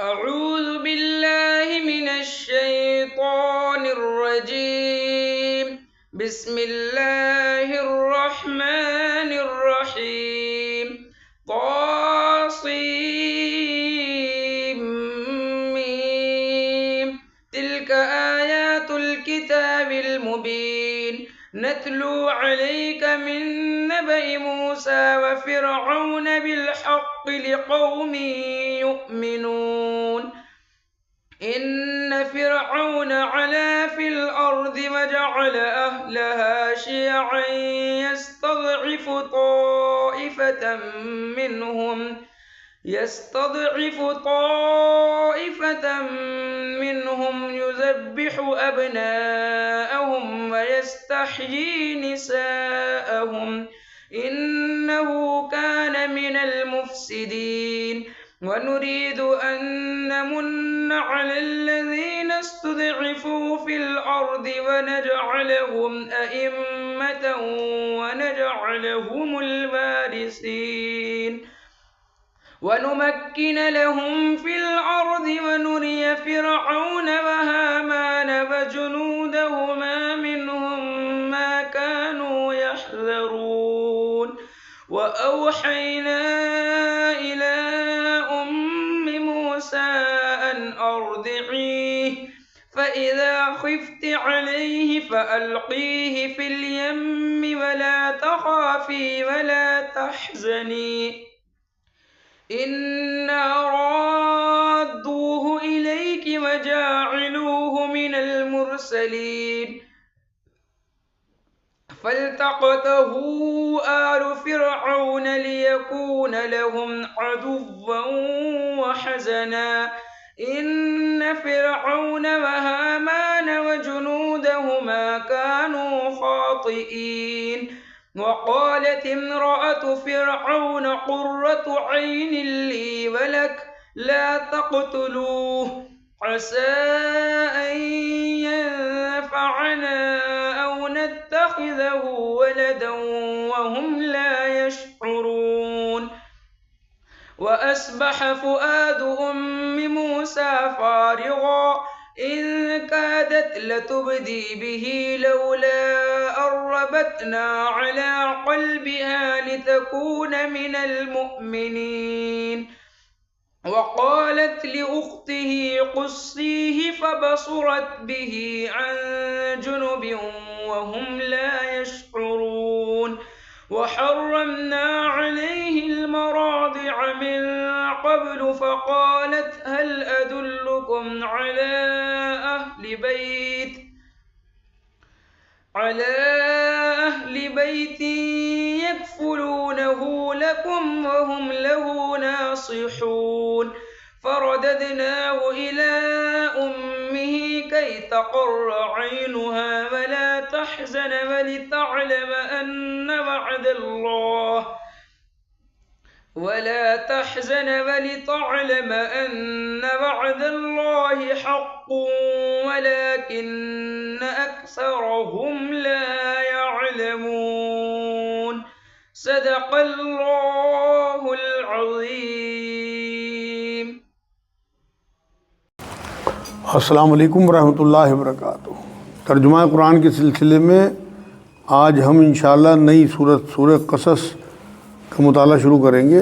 أعوذ بالله من الشيطان الرجيم. بسم الله الرحمن الرحيم. طاسيم. تلك آيات الكتاب المبين. نتلو عليك من نبأ موسى وفرعون بالحق لقوم يؤمنون. إن فرعون علا في الأرض وجعل أهلها شيعا يستضعف طائفة منهم يذبح أبناءهم ويستحيي نساءهم إنه كان من المفسدين. ونريد أن نمن على الذين استضعفوا في الأرض ونجعلهم أئمة ونجعلهم الوارثين. ونمكن لهم في الأرض ونري فرعون وهامان وجنودهما منهم ما كانوا يحذرون. وأوحينا إلى أم موسى أن أرضعيه فإذا خفت عليه فألقيه في اليم ولا تخافي ولا تحزني إنا رادوه إليك وجاعلوه من المرسلين. فالتقطه آل فرعون ليكون لهم عدوا وحزنا إن فرعون وهامان وجنودهما كانوا خاطئين. وقالت امرأة فرعون قرة عين لي ولك لا تقتلوه عسى أن ينفعنا أو نتخذه ولدا وهم لا يشعرون. وأصبح فؤاد أم موسى فارغا إن كادت لتبدي به لولا أن ربطنا على قلبها لتكون من المؤمنين. وقالت لأخته قصيه فبصرت به عن جنب وهم لا يشعرون. وحرمنا عليه المراضع من قبل فقالت هل أدلكم على أهل بيت يكفلونه لكم وهم له ناصحون. فرددناه إلى أمه كي تقر عينها ولا تحزن ولتعلم أن وعد الله حق ولكن أكثرهم لا يعلمون. صدق الله العظيم. السلام علیکم ورحمۃ اللہ وبرکاتہ۔ ترجمہ قرآن کے سلسلے میں آج ہم انشاءاللہ نئی سورہ قصص کا مطالعہ شروع کریں گے۔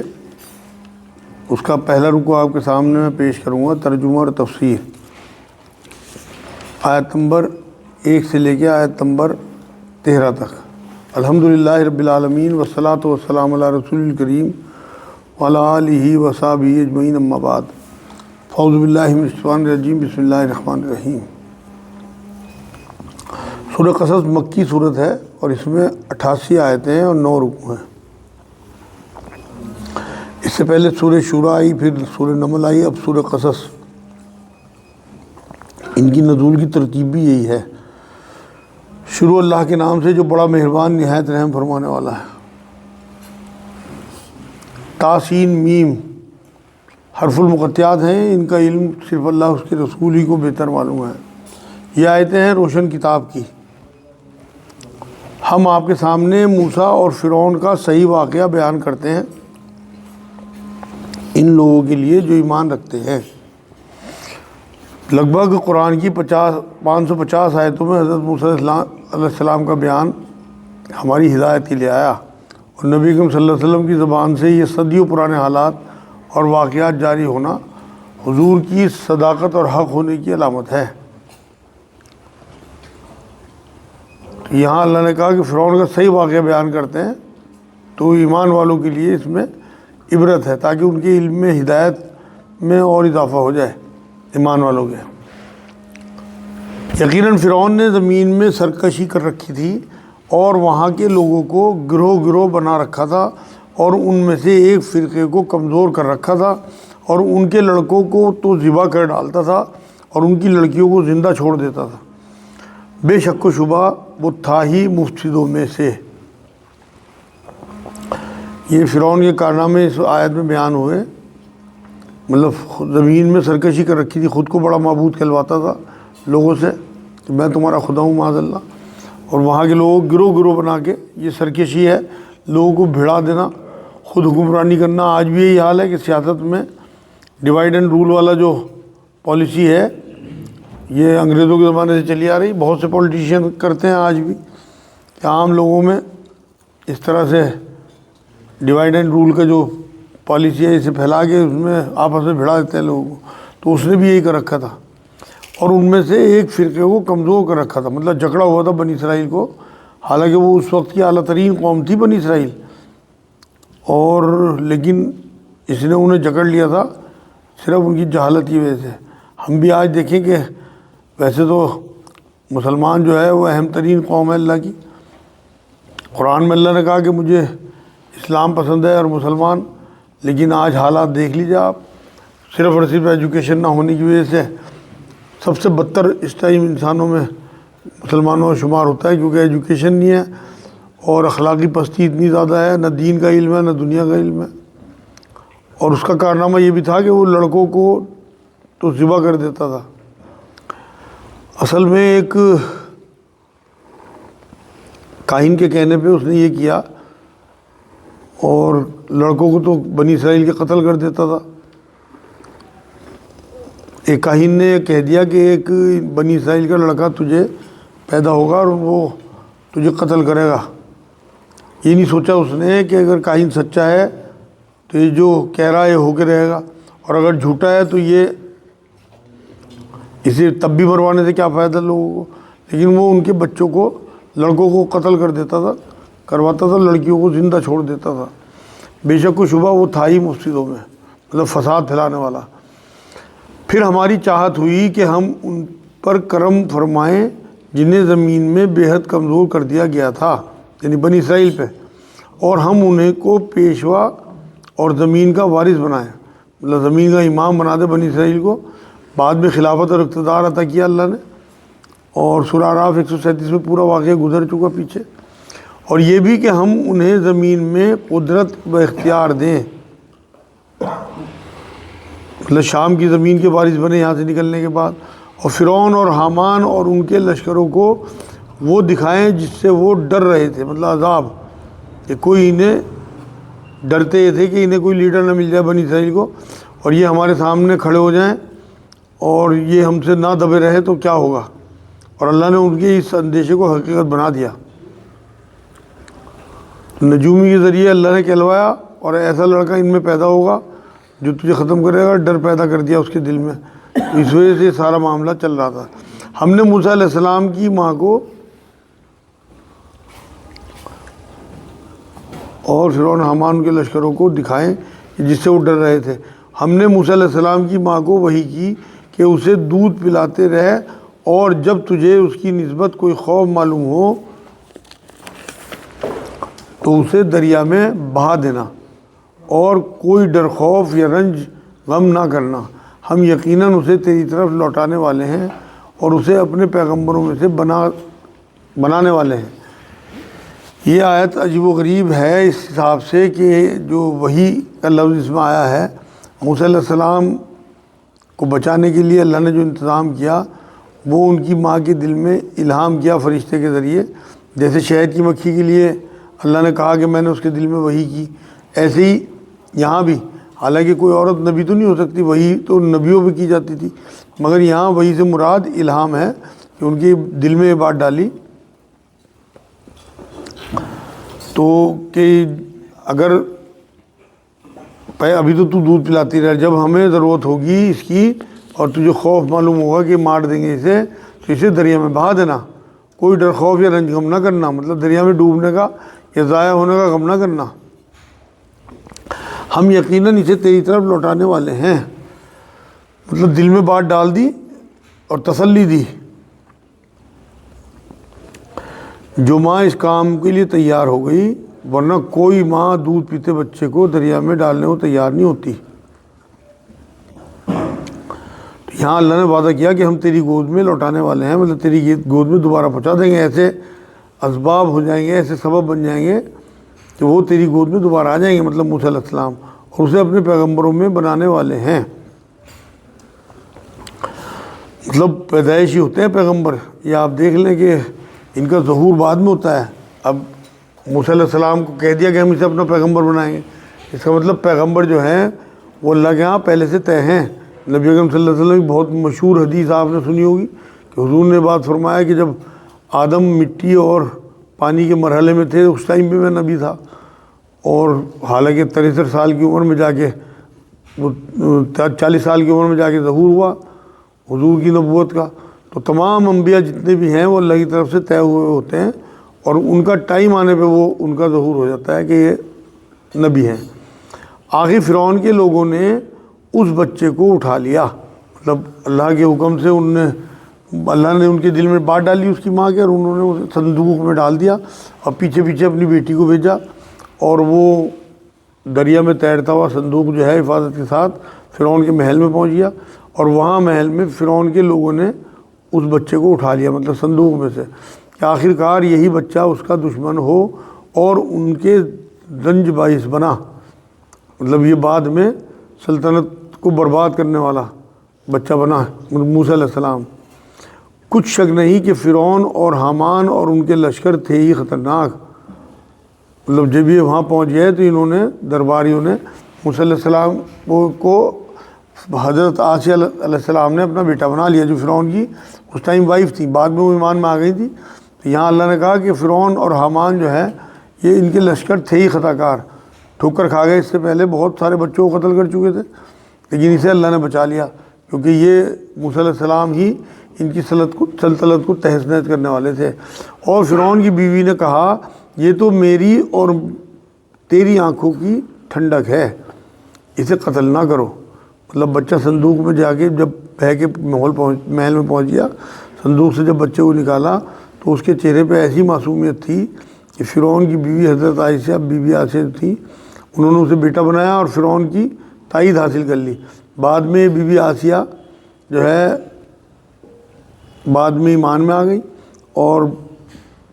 اس کا پہلا رکوع آپ کے سامنے میں پیش کروں گا، ترجمہ اور تفسیر۔ آیت نمبر 1 سے لے کے آیت نمبر 13 تک۔ الحمدللہ رب العالمین والصلاۃ والسلام علی رسول الکریم وعلی آلہ وصحبہ اجمعین، اما بعد۔ اعوذ باللہ من الشیطان الرجیم، بسم اللہ الرحمن الرحیم۔ سورہ قصص مکی صورت ہے اور اس میں 88 آیتیں ہیں اور 9 رکوع ہیں۔ اس سے پہلے سورہ شورا آئی، پھر سورہ نمل آئی، اب سورہ قصص۔ ان کی نزول کی ترتیب بھی یہی ہے۔ شروع اللہ کے نام سے جو بڑا مہربان نہایت رحم فرمانے والا ہے۔ تاسین میم حرف المقطعات ہیں، ان کا علم صرف اللہ اس کے رسول ہی کو بہتر معلوم ہے۔ یہ آیتیں ہیں روشن کتاب کی۔ ہم آپ کے سامنے موسیٰ اور فرعون کا صحیح واقعہ بیان کرتے ہیں ان لوگوں کے لیے جو ایمان رکھتے ہیں۔ لگ بھگ قرآن کی 550 آیتوں میں حضرت موسیٰ علیہ السلام کا بیان ہماری ہدایت کے لیے آیا، اور نبی اکرم صلی اللہ علیہ وسلم کی زبان سے یہ صدیوں پرانے حالات اور واقعات جاری ہونا حضور کی صداقت اور حق ہونے کی علامت ہے۔ یہاں اللہ نے کہا کہ فرعون کا صحیح واقعہ بیان کرتے ہیں تو ایمان والوں کے لیے اس میں عبرت ہے، تاکہ ان کے علم میں ہدایت میں اور اضافہ ہو جائے ایمان والوں کے۔ یقیناً فرعون نے زمین میں سرکشی کر رکھی تھی اور وہاں کے لوگوں کو گروہ گروہ بنا رکھا تھا، اور ان میں سے ایک فرقے کو کمزور کر رکھا تھا، اور ان کے لڑکوں کو تو ذبح کر ڈالتا تھا اور ان کی لڑکیوں کو زندہ چھوڑ دیتا تھا۔ بے شک و شبہ وہ تھا ہی مفسدوں میں سے۔ یہ فرعون کے کارنامے اس آیت میں بیان ہوئے، مطلب زمین میں سرکشی کر رکھی تھی، خود کو بڑا معبود کہلواتا تھا لوگوں سے کہ میں تمہارا خدا ہوں معاذ اللہ، اور وہاں کے لوگوں کو گروہ گروہ بنا کے، یہ سرکشی ہے، لوگوں کو بھڑا دینا، خود حکمرانی کرنا۔ آج بھی یہی حال ہے کہ سیاست میں ڈیوائڈ اینڈ رول والا جو پالیسی ہے، یہ انگریزوں کے زمانے سے چلی آ رہی، بہت سے پولیٹیشین کرتے ہیں آج بھی، کہ عام لوگوں میں اس طرح سے ڈیوائڈ اینڈ رول کا جو پالیسی ہے اسے پھیلا کے اس میں آپس میں بھڑا دیتے ہیں لوگوں کو۔ تو اس نے بھی یہی کر رکھا تھا، اور ان میں سے ایک فرقے کو کمزور کر رکھا تھا، مطلب جکڑا ہوا تھا بنی اسرائیل کو، حالانکہ وہ اس وقت کی اعلیٰ ترین قوم تھی بنی اسرائیل، اور لیکن اس نے انہیں جکڑ لیا تھا صرف ان کی جہالت کی وجہ سے۔ ہم بھی آج دیکھیں کہ ویسے تو مسلمان جو ہے وہ اہم ترین قوم ہے اللہ کی، قرآن میں اللہ نے کہا کہ مجھے اسلام پسند ہے اور مسلمان، لیکن آج حالات دیکھ لیجیے آپ، صرف اور صرف ایجوکیشن نہ ہونے کی وجہ سے سب سے بدتر اس ٹائم انسانوں میں مسلمانوں کا شمار ہوتا ہے، کیونکہ ایجوکیشن نہیں ہے اور اخلاقی پستی اتنی زیادہ ہے، نہ دین کا علم ہے نہ دنیا کا علم ہے۔ اور اس کا کارنامہ یہ بھی تھا کہ وہ لڑکوں کو تو ذبح کر دیتا تھا۔ اصل میں ایک کاہن کے کہنے پہ اس نے یہ کیا، اور لڑکوں کو تو بنی اسرائیل کے قتل کر دیتا تھا۔ ایک کاہن نے کہہ دیا کہ ایک بنی اسرائیل کا لڑکا تجھے پیدا ہوگا اور وہ تجھے قتل کرے گا۔ یہ نہیں سوچا اس نے کہ اگر کاہن سچا ہے تو یہ جو کہہ رہا ہے یہ ہو کے رہے گا، اور اگر جھوٹا ہے تو یہ اسے تب بھی مروانے سے کیا فائدہ لوگوں کو۔ لیکن وہ ان کے بچوں کو، لڑکوں کو قتل کر دیتا تھا، کرواتا تھا، لڑکیوں کو زندہ چھوڑ دیتا تھا۔ بے شک و شبہ وہ تھا ہی مفسدوں میں، مطلب فساد پھیلانے والا۔ پھر ہماری چاہت ہوئی کہ ہم ان پر کرم فرمائیں جنہیں زمین میں بے حد کمزور کر دیا گیا تھا، یعنی بنی اسرائیل پہ، اور ہم انہیں کو پیشوا اور زمین کا وارث بنائیں، مطلب زمین کا امام بنا دے بنی اسرائیل کو۔ بعد میں خلافت اور اقتدار عطا کیا اللہ نے، اور سورہ اعراف 137 میں پورا واقعہ گزر چکا پیچھے۔ اور یہ بھی کہ ہم انہیں زمین میں قدرت و اختیار دیں، مطلب شام کی زمین کے وارث بنے یہاں سے نکلنے کے بعد، اور فرعون اور حامان اور ان کے لشکروں کو وہ دکھائیں جس سے وہ ڈر رہے تھے، مطلب عذاب، کہ کوئی انہیں ڈرتے یہ تھے کہ انہیں کوئی لیڈر نہ مل جائے بنی اسرائیل کو، اور یہ ہمارے سامنے کھڑے ہو جائیں اور یہ ہم سے نہ دبے رہے تو کیا ہوگا۔ اور اللہ نے ان کے اس اندیشے کو حقیقت بنا دیا۔ نجومی کے ذریعے اللہ نے کہلوایا، اور ایسا لڑکا ان میں پیدا ہوگا جو تجھے ختم کرے گا، ڈر پیدا کر دیا اس کے دل میں۔ اس وجہ سے سارا معاملہ چل رہا تھا۔ ہم نے موسیٰ علیہ السلام کی ماں کو اور فرعون حامان کے لشکروں کو دکھائیں جس سے وہ ڈر رہے تھے۔ ہم نے موسیٰ علیہ السلام کی ماں کو وحی کی کہ اسے دودھ پلاتے رہے، اور جب تجھے اس کی نسبت کوئی خوف معلوم ہو تو اسے دریا میں بہا دینا، اور کوئی ڈر، خوف یا رنج غم نہ کرنا، ہم یقیناً اسے تیری طرف لوٹانے والے ہیں اور اسے اپنے پیغمبروں میں سے بنانے والے ہیں۔ یہ آیت عجیب و غریب ہے اس حساب سے کہ جو وحی کا لفظ اس میں آیا ہے، موسیٰ علیہ السلام کو بچانے کے لیے اللہ نے جو انتظام کیا وہ ان کی ماں کے دل میں الہام کیا فرشتے کے ذریعے، جیسے شہد کی مکھی کے لیے اللہ نے کہا کہ میں نے اس کے دل میں وحی کی، ایسے ہی یہاں بھی حالانکہ کوئی عورت نبی تو نہیں ہو سکتی، وحی تو نبیوں پہ کی جاتی تھی، مگر یہاں وحی سے مراد الہام ہے کہ ان کے دل میں یہ بات ڈالی تو کہ اگر ابھی تو دودھ پلاتی رہ، جب ہمیں ضرورت ہوگی اس کی اور تجھے خوف معلوم ہوگا کہ مار دیں گے اسے تو اسے دریا میں بہا دینا، کوئی ڈر خوف یا رنج غم نہ کرنا، مطلب دریا میں ڈوبنے کا یا ضائع ہونے کا غم نہ کرنا، ہم یقیناً اسے تیری طرف لوٹانے والے ہیں۔ مطلب دل میں بات ڈال دی اور تسلی دی۔ جو ماں اس کام کے لیے تیار ہو گئی، ورنہ کوئی ماں دودھ پیتے بچے کو دریا میں ڈالنے کو تیار نہیں ہوتی۔ تو یہاں اللہ نے وعدہ کیا کہ ہم تیری گود میں لوٹانے والے ہیں، مطلب تیری گود میں دوبارہ پہنچا دیں گے، ایسے اسباب ہو جائیں گے، ایسے سبب بن جائیں گے کہ وہ تیری گود میں دوبارہ آ جائیں گے، مطلب موسیٰ علیہ السلام، اور اسے اپنے پیغمبروں میں بنانے والے ہیں۔ مطلب پیدائشی ہوتے ہیں پیغمبر، یہ آپ دیکھ لیں کہ ان کا ظہور بعد میں ہوتا ہے۔ اب موسیٰ علیہ السلام کو کہہ دیا کہ ہم اسے اپنا پیغمبر بنائیں گے، اس کا مطلب پیغمبر جو ہیں وہ اللہ کے ہاں پہلے سے طے ہیں۔ نبی اکرم صلی اللہ علیہ وسلم کی بہت مشہور حدیث آپ نے سنی ہوگی کہ حضور نے بات فرمایا کہ جب آدم مٹی اور پانی کے مرحلے میں تھے اس ٹائم پہ میں نبی تھا، اور حالانکہ 63 سال کی عمر میں جا کے 40 سال کی عمر میں جا کے ظہور ہوا حضور کی نبوت کا۔ تو تمام انبیاء جتنے بھی ہیں وہ اللہ کی طرف سے طے ہوئے ہوتے ہیں، اور ان کا ٹائم آنے پہ وہ ان کا ظہور ہو جاتا ہے کہ یہ نبی ہیں۔ آخر فرعون کے لوگوں نے اس بچے کو اٹھا لیا، مطلب اللہ کے حکم سے اللہ نے ان کے دل میں بات ڈالی اس کی ماں کے، اور انہوں نے اسے صندوق میں ڈال دیا اور پیچھے پیچھے اپنی بیٹی کو بھیجا، اور وہ دریا میں تیرتا ہوا صندوق جو ہے حفاظت کے ساتھ فرعون کے محل میں پہنچ گیا، اور وہاں محل میں فرعون کے لوگوں نے اس بچے کو اٹھا لیا، مطلب صندوق میں سے، کہ آخر کار یہی بچہ اس کا دشمن ہو اور ان کے رنج باعث بنا، مطلب یہ بعد میں سلطنت کو برباد کرنے والا بچہ بنا موسیٰ علیہ السلام۔ کچھ شک نہیں کہ فرعون اور حامان اور ان کے لشکر تھے ہی خطرناک، مطلب جب یہ وہاں پہنچ گئے تو انہوں نے درباریوں نے موسیٰ علیہ السلام کو حضرت آسیہ علیہ السلام نے اپنا بیٹا بنا لیا، جو فرعون کی اس ٹائم وائف تھی، بعد میں وہ ایمان میں آ گئی تھی۔ تو یہاں اللہ نے کہا کہ فرعون اور حامان جو ہے یہ ان کے لشکر تھے ہی خطا کار، ٹھوکر کھا گئے، اس سے پہلے بہت سارے بچوں کو قتل کر چکے تھے، لیکن اسے اللہ نے بچا لیا، کیونکہ یہ موسیٰ علیہ السلام ہی ان کی سلطنت کو تہس نہس کرنے والے تھے۔ اور فرعون کی بیوی نے کہا یہ تو میری اور تیری آنکھوں کی ٹھنڈک ہے، اسے قتل نہ کرو۔ مطلب بچہ صندوق میں جا کے جب بہہ کے محل میں پہنچ گیا، صندوق سے جب بچے کو نکالا تو اس کے چہرے پہ ایسی معصومیت تھی کہ فرعون کی بیوی حضرت عائشہ بی آسیہ تھی، انہوں نے اسے بیٹا بنایا اور فرعون کی تائید حاصل کر لی۔ بعد میں بی آسیہ جو ہے بعد میں ایمان میں آ گئی، اور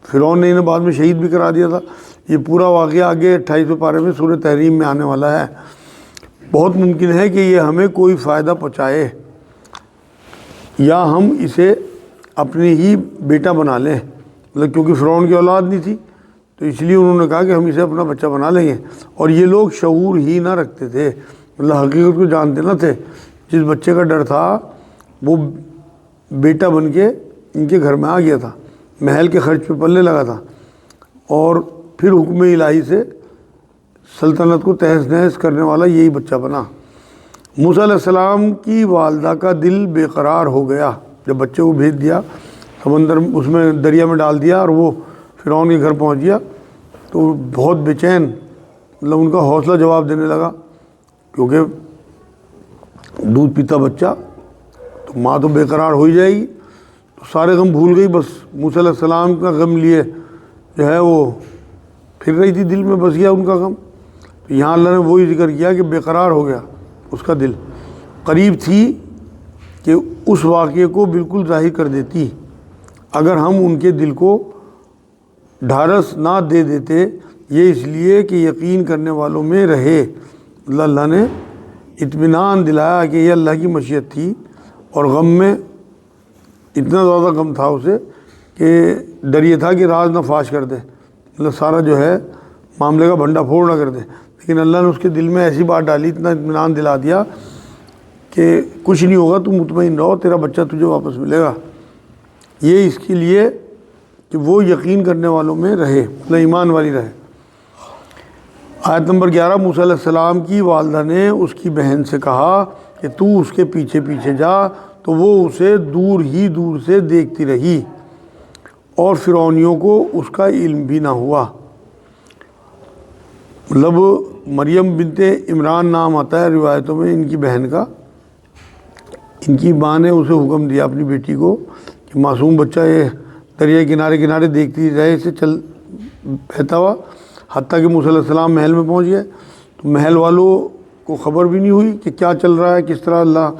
فرعون نے انہیں بعد میں شہید بھی کرا دیا تھا۔ یہ پورا واقعہ آگے 28ویں پارے میں سورہ تحریم میں آنے والا ہے۔ بہت ممکن ہے کہ یہ ہمیں کوئی فائدہ پہنچائے یا ہم اسے اپنے ہی بیٹا بنا لیں، مطلب کیونکہ فرعون کی اولاد نہیں تھی تو اس لیے انہوں نے کہا کہ ہم اسے اپنا بچہ بنا لیں گے، اور یہ لوگ شعور ہی نہ رکھتے تھے، مطلب حقیقت کو جانتے نہ تھے۔ جس بچے کا ڈر تھا وہ بیٹا بن کے ان کے گھر میں آ گیا تھا، محل کے خرچ پہ پلنے لگا تھا، اور پھر حکم الہی سے سلطنت کو تہس نہس کرنے والا یہی بچہ بنا۔ موسیٰ علیہ السلام کی والدہ کا دل بے قرار ہو گیا جب بچے کو بھیج دیا سمندر، اس میں دریا میں ڈال دیا، اور وہ فرعون کے گھر پہنچ گیا تو بہت بے چین، مطلب ان کا حوصلہ جواب دینے لگا، کیونکہ دودھ پیتا بچہ تو ماں تو بے قرار ہو ہی جائے گی، تو سارے غم بھول گئی، بس موسیٰ علیہ السلام کا غم لیے جو ہے وہ پھر رہی تھی، دل میں بس گیا ان کا غم۔ تو یہاں اللہ نے وہی ذکر کیا کہ بے قرار ہو گیا اس کا دل، قریب تھی کہ اس واقعے کو بالکل ظاہر کر دیتی اگر ہم ان کے دل کو ڈھارس نہ دے دیتے، یہ اس لیے کہ یقین کرنے والوں میں رہے۔ اللہ نے اطمینان دلایا کہ یہ اللہ کی مشیت تھی، اور غم میں اتنا زیادہ غم تھا اسے کہ ڈر یہ تھا کہ راز نہ فاش کر دے، مطلب سارا جو ہے معاملے کا بھنڈا پھوڑ نہ کر دے۔ لیکن اللہ نے اس کے دل میں ایسی بات ڈالی، اتنا اطمینان دلا دیا کہ کچھ نہیں ہوگا، تو مطمئن رہو، تیرا بچہ تجھے واپس ملے گا۔ یہ اس کے لیے کہ وہ یقین کرنے والوں میں رہے، مطلب ایمان والی رہے۔ آیت نمبر 11، موسیٰ علیہ السلام کی والدہ نے اس کی بہن سے کہا کہ تو اس کے پیچھے پیچھے جا، تو وہ اسے دور ہی دور سے دیکھتی رہی اور فرعونیوں کو اس کا علم بھی نہ ہوا۔ مطلب مریم بنت عمران نام آتا ہے روایتوں میں ان کی بہن کا۔ ان کی ماں نے اسے حکم دیا اپنی بیٹی کو کہ معصوم بچہ یہ دریا کنارے کنارے دیکھتی رہے، اسے چل بہتا ہوا، حتیٰ کہ موسیٰ علیہ السلام محل میں پہنچ گئے تو محل والوں کو خبر بھی نہیں ہوئی کہ کیا چل رہا ہے، کس طرح اللہ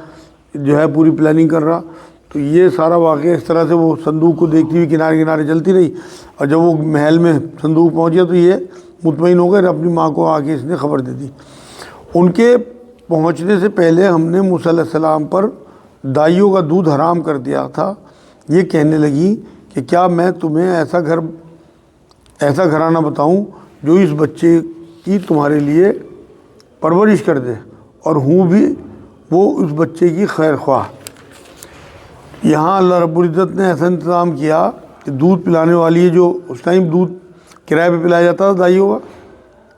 جو ہے پوری پلاننگ کر رہا۔ تو یہ سارا واقعہ اس طرح سے وہ صندوق کو دیکھتی ہوئی کنارے کنارے چلتی رہی، اور جب وہ محل میں صندوق پہنچ گیا تو یہ مطمئن ہو گئے، اپنی ماں کو آ کے اس نے خبر دے دی۔ ان کے پہنچنے سے پہلے ہم نے موسیٰ علیہ السلام پر دائیوں کا دودھ حرام کر دیا تھا۔ یہ کہنے لگی کہ کیا میں تمہیں ایسا گھرانہ بتاؤں جو اس بچے کی تمہارے لیے پرورش کر دے اور ہوں بھی وہ اس بچے کی خیر خواہ۔ یہاں اللہ رب العزت نے ایسا انتظام کیا کہ دودھ پلانے والی ہے، جو اس ٹائم دودھ کرائے پہ پلایا جاتا تھا دائیوں کا،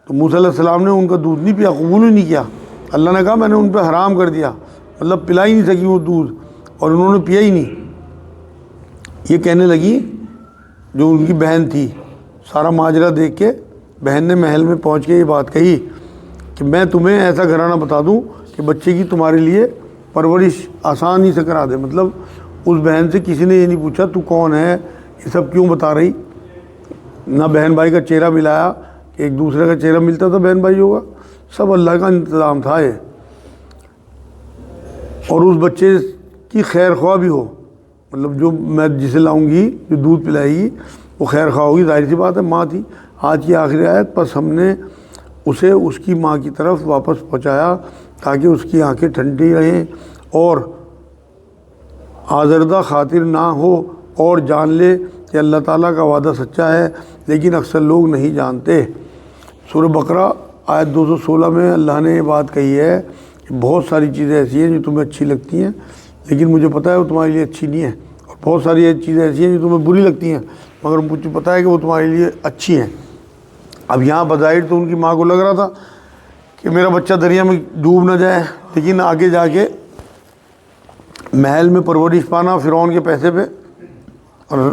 تو موسیٰ علیہ السلام نے ان کا دودھ نہیں پیا، قبول ہی نہیں کیا۔ اللہ نے کہا میں نے ان پہ حرام کر دیا، مطلب پلا ہی نہیں سکی وہ دودھ، اور انہوں نے پیا ہی نہیں۔ یہ کہنے لگی جو ان کی بہن تھی، سارا ماجرا دیکھ کے بہن نے محل میں پہنچ کے یہ بات کہی کہ میں تمہیں ایسا گھرانہ بتا دوں کہ بچے کی تمہارے لیے پرورش آسانی سے کرا دے۔ مطلب اس بہن سے کسی نے یہ نہیں پوچھا تو کون ہے، یہ سب کیوں بتا رہی، نہ بہن بھائی کا چہرہ ملایا کہ ایک دوسرے کا چہرہ ملتا تھا بہن بھائی ہوگا، سب اللہ کا انتظام تھا یہ، اور اس بچے کی خیر خواہ بھی ہو، مطلب جو میں جسے لاؤں گی جو دودھ پلائے گی وہ خیر خواہ ہوگی، ظاہر سی بات ہے، ماں تھی۔ آج کی آخری آیت، پس ہم نے اسے اس کی ماں کی طرف واپس پہنچایا تاکہ اس کی آنکھیں ٹھنڈی رہیں اور آزردہ خاطر نہ ہو، اور جان لے کہ اللہ تعالیٰ کا وعدہ سچا ہے، لیکن اکثر لوگ نہیں جانتے۔ سورہ بقرہ آیت 216 میں اللہ نے یہ بات کہی ہے کہ بہت ساری چیزیں ایسی ہیں جو تمہیں اچھی لگتی ہیں، لیکن مجھے پتہ ہے وہ تمہارے لیے اچھی نہیں ہیں، اور بہت ساری چیزیں ایسی ہیں جو تمہیں بری لگتی ہیں، مگر مجھے پتہ ہے کہ وہ تمہارے لیے اچھی ہیں۔ اب یہاں بظاہر تو ان کی ماں کو لگ رہا تھا کہ میرا بچہ دریا میں ڈوب نہ جائے، لیکن آگے جا کے محل میں پرورش پانا فرعون کے پیسے پہ اور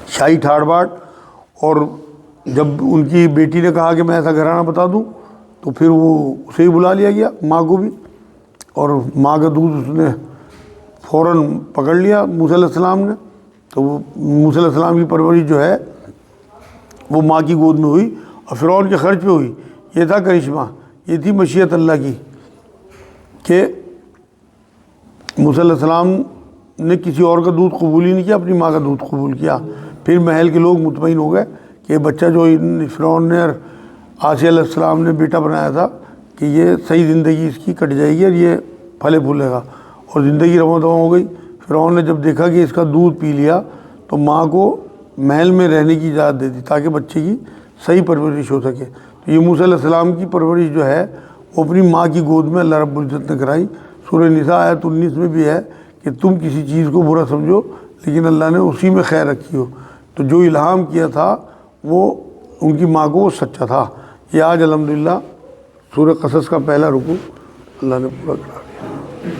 شاہی ٹھاڑ باٹ، اور جب ان کی بیٹی نے کہا کہ میں ایسا گھرانہ بتا دوں تو پھر وہ اسے ہی بلا لیا گیا، ماں کو بھی، اور ماں کا دودھ اس نے فوراً پکڑ لیا موسیٰ علیہ السلام نے۔ تو وہ موسیٰ علیہ السلام کی پرورش جو ہے وہ ماں کی گود میں ہوئی اور فرعون کے خرچ پہ ہوئی۔ یہ تھا کرشمہ، یہ تھی مشیت اللہ کی کہ موسیٰ علیہ السلام نے کسی اور کا دودھ قبول ہی نہیں کیا، اپنی ماں کا دودھ قبول کیا۔ پھر محل کے لوگ مطمئن ہو گئے کہ یہ بچہ جو فرعون نے اور آسیہ علیہ السلام نے بیٹا بنایا تھا کہ یہ صحیح زندگی اس کی کٹ جائے گی اور یہ پھلے پھولے گا، اور زندگی رواں دواں ہو گئی۔ فرعون نے جب دیکھا کہ اس کا دودھ پی لیا تو ماں کو محل میں رہنے کی اجازت دے دی تاکہ بچے کی صحیح پرورش ہو سکے۔ تو یہ موسیٰ علیہ السلام کی پرورش جو ہے وہ اپنی ماں کی گود میں اللہ رب العزت نے کرائی۔ سورہ نساء آیت 19 میں بھی ہے کہ تم کسی چیز کو برا سمجھو لیکن اللہ نے اسی میں خیر رکھی ہو۔ تو جو الہام کیا تھا وہ ان کی ماں کو وہ سچا تھا۔ یہ آج الحمدللہ سورہ قصص کا پہلا رکوع اللہ نے پورا کرا دیا۔